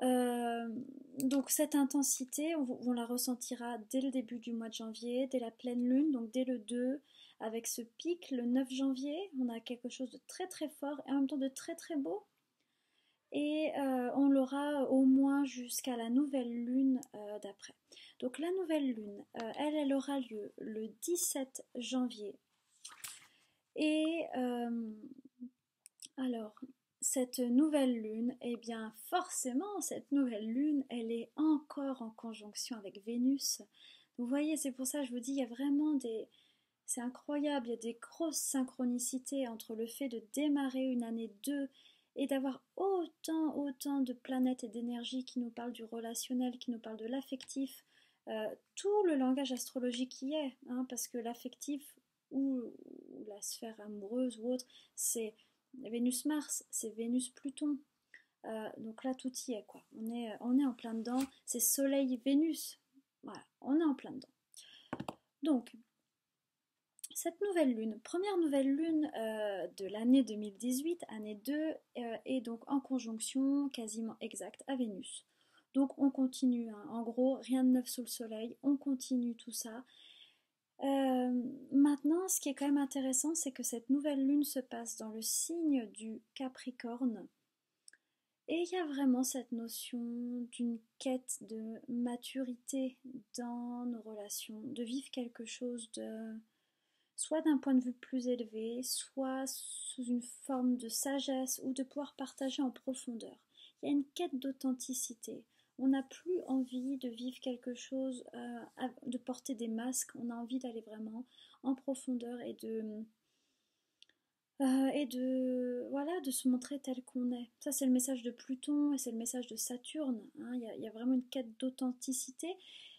Donc cette intensité, on la ressentira dès le début du mois de janvier, dès la pleine lune, donc dès le 2, avec ce pic le 9 janvier, on a quelque chose de très très fort et en même temps de très très beau. Et on l'aura au moins jusqu'à la nouvelle lune d'après. Donc la nouvelle lune, elle aura lieu le 17 janvier. Et alors, cette nouvelle lune, eh bien forcément, cette nouvelle lune, elle est encore en conjonction avec Vénus. Vous voyez, c'est pour ça que je vous dis, il y a vraiment des... C'est incroyable, il y a des grosses synchronicités entre le fait de démarrer une année 2 et d'avoir autant de planètes et d'énergie qui nous parlent du relationnel, qui nous parlent de l'affectif, tout le langage astrologique y est, hein, parce que l'affectif ou la sphère amoureuse ou autre, c'est Vénus-Mars, c'est Vénus-Pluton. Donc là, tout y est, quoi. On est en plein dedans. C'est Soleil-Vénus. Voilà, on est en plein dedans. Donc, cette nouvelle lune, première nouvelle lune de l'année 2018, année 2, est donc en conjonction quasiment exacte à Vénus. Donc on continue, hein. En gros, rien de neuf sous le soleil, on continue tout ça. Maintenant, ce qui est quand même intéressant, c'est que cette nouvelle lune se passe dans le signe du Capricorne. Et il y a vraiment cette notion d'une quête de maturité dans nos relations, de vivre quelque chose de soit d'un point de vue plus élevé, soit sous une forme de sagesse ou de pouvoir partager en profondeur. Il y a une quête d'authenticité. On n'a plus envie de vivre quelque chose, de porter des masques. On a envie d'aller vraiment en profondeur et voilà, de se montrer tel qu'on est. Ça, c'est le message de Pluton et c'est le message de Saturne, hein. Il y a vraiment une quête d'authenticité.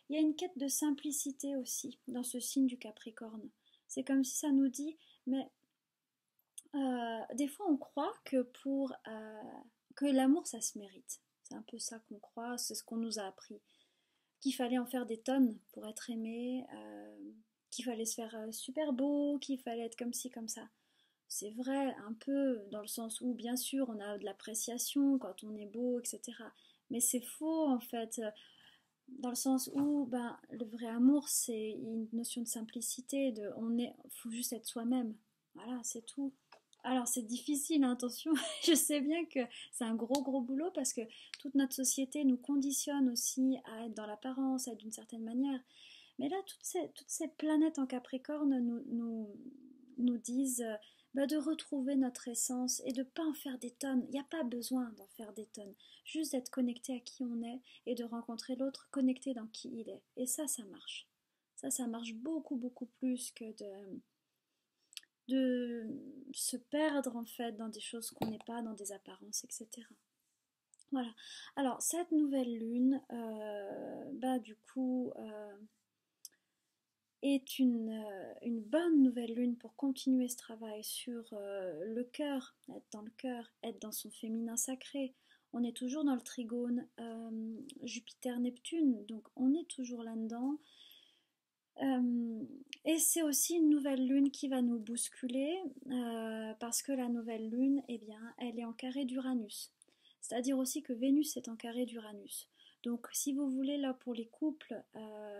Il y a une quête de simplicité aussi dans ce signe du Capricorne. C'est comme si ça nous dit, mais des fois on croit que l'amour ça se mérite. C'est un peu ça qu'on croit, c'est ce qu'on nous a appris. Qu'il fallait en faire des tonnes pour être aimé, qu'il fallait se faire super beau, qu'il fallait être comme ci, comme ça. C'est vrai, un peu, dans le sens où, bien sûr, on a de l'appréciation quand on est beau, etc. Mais c'est faux, en fait, dans le sens où, ben, le vrai amour, c'est une notion de simplicité, faut juste être soi-même. Voilà, c'est tout. Alors, c'est difficile, hein, attention, je sais bien que c'est un gros boulot parce que toute notre société nous conditionne aussi à être dans l'apparence, à être d'une certaine manière. Mais là, toutes ces planètes en Capricorne nous disent de retrouver notre essence et de ne pas en faire des tonnes. Il n'y a pas besoin d'en faire des tonnes. Juste d'être connecté à qui on est et de rencontrer l'autre connecté dans qui il est. Et ça marche. Ça marche beaucoup, beaucoup plus que de se perdre en fait dans des choses qu'on n'est pas, dans des apparences, etc. Voilà. Alors, cette nouvelle lune, du coup, est une bonne nouvelle lune pour continuer ce travail sur le cœur, être dans le cœur, être dans son féminin sacré. On est toujours dans le trigone Jupiter-Neptune, donc on est toujours là-dedans. Et c'est aussi une nouvelle lune qui va nous bousculer parce que la nouvelle lune, eh bien, elle est en carré d'Uranus. C'est-à-dire aussi que Vénus est en carré d'Uranus. Donc si vous voulez, là pour les couples,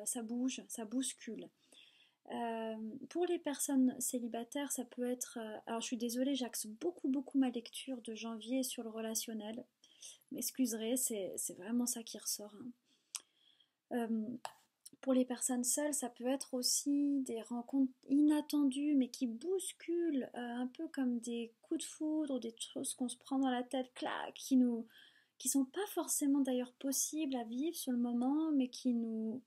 ça bouge, ça bouscule. Pour les personnes célibataires, ça peut être... alors je suis désolée, j'axe beaucoup ma lecture de janvier sur le relationnel. M'excuserez, c'est vraiment ça qui ressort. Hein. Pour les personnes seules, ça peut être aussi des rencontres inattendues, mais qui bousculent, un peu comme des coups de foudre, des choses qu'on se prend dans la tête, clac, qui sont pas forcément d'ailleurs possibles à vivre sur le moment, mais qui nous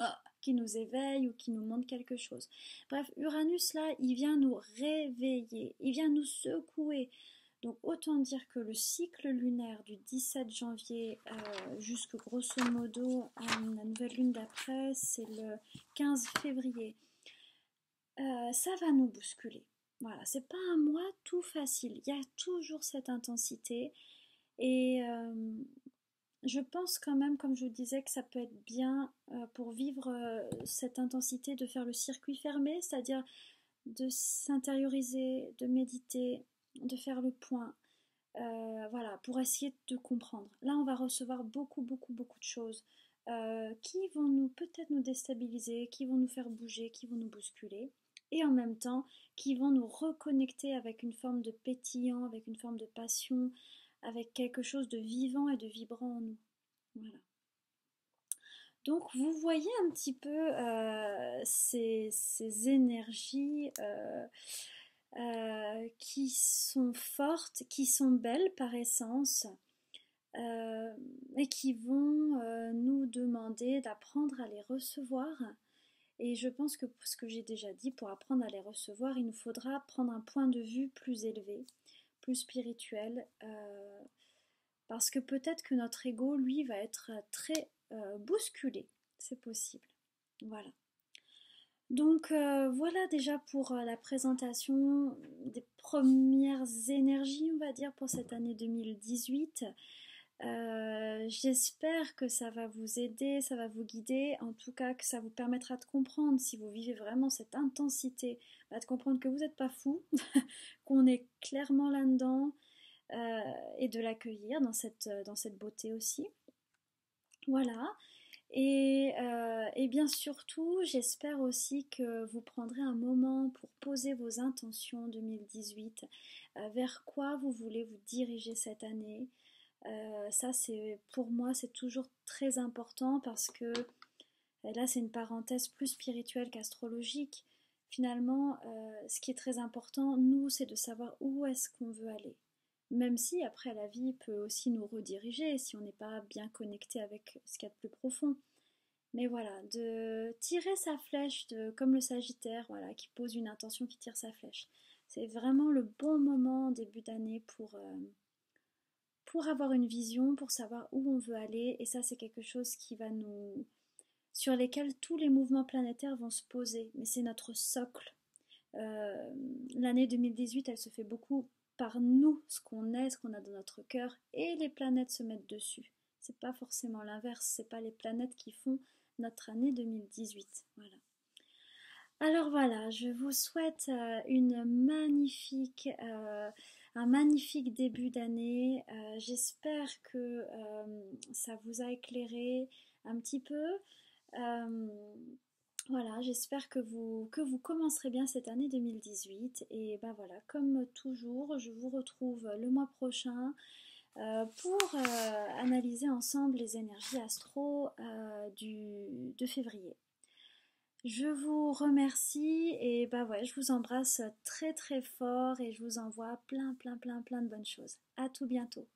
éveillent ou qui nous montrent quelque chose. Bref, Uranus là, il vient nous réveiller, il vient nous secouer. Donc autant dire que le cycle lunaire du 17 janvier jusque grosso modo la nouvelle lune d'après, c'est le 15 février. Ça va nous bousculer. Voilà, c'est pas un mois tout facile. Il y a toujours cette intensité et je pense quand même, comme je vous disais, que ça peut être bien pour vivre cette intensité de faire le circuit fermé, c'est-à-dire de s'intérioriser, de méditer, de faire le point, voilà, pour essayer de comprendre. Là, on va recevoir beaucoup de choses qui vont nous peut-être nous déstabiliser, qui vont nous faire bouger, qui vont nous bousculer, et en même temps qui vont nous reconnecter avec une forme de pétillant, avec une forme de passion, avec quelque chose de vivant et de vibrant en nous. Voilà. Donc vous voyez un petit peu ces énergies qui sont fortes, qui sont belles par essence et qui vont nous demander d'apprendre à les recevoir. Et je pense que pour ce que j'ai déjà dit, pour apprendre à les recevoir, il nous faudra prendre un point de vue plus élevé, plus spirituel, parce que peut-être que notre ego, lui, va être très bousculé. C'est possible. Voilà. Donc voilà déjà pour la présentation des premières énergies, on va dire, pour cette année 2018. J'espère que ça va vous aider, ça va vous guider, en tout cas que ça vous permettra de comprendre, si vous vivez vraiment cette intensité, de comprendre que vous n'êtes pas fou, qu'on est clairement là-dedans, et de l'accueillir dans cette beauté aussi. Voilà. Et bien surtout, j'espère aussi que vous prendrez un moment pour poser vos intentions 2018, vers quoi vous voulez vous diriger cette année. Ça, c'est pour moi, c'est toujours très important parce que là, c'est une parenthèse plus spirituelle qu'astrologique. Finalement, ce qui est très important, nous, c'est de savoir où est-ce qu'on veut aller. Même si après la vie peut aussi nous rediriger si on n'est pas bien connecté avec ce qu'il y a de plus profond. Mais voilà, de tirer sa flèche, comme le Sagittaire, voilà, qui pose une intention, qui tire sa flèche. C'est vraiment le bon moment début d'année pour avoir une vision, pour savoir où on veut aller. Et ça, c'est quelque chose qui va nous, sur lesquels tous les mouvements planétaires vont se poser. Mais c'est notre socle. L'année 2018, elle se fait beaucoup par nous, ce qu'on est, ce qu'on a dans notre cœur, et les planètes se mettent dessus. C'est pas forcément l'inverse, c'est pas les planètes qui font notre année 2018. Voilà. Alors voilà, je vous souhaite un magnifique début d'année. J'espère que ça vous a éclairé un petit peu. Voilà, j'espère que vous commencerez bien cette année 2018. Et ben voilà, comme toujours, je vous retrouve le mois prochain pour analyser ensemble les énergies astro de février. Je vous remercie et bah ouais, je vous embrasse très fort et je vous envoie plein de bonnes choses. À tout bientôt.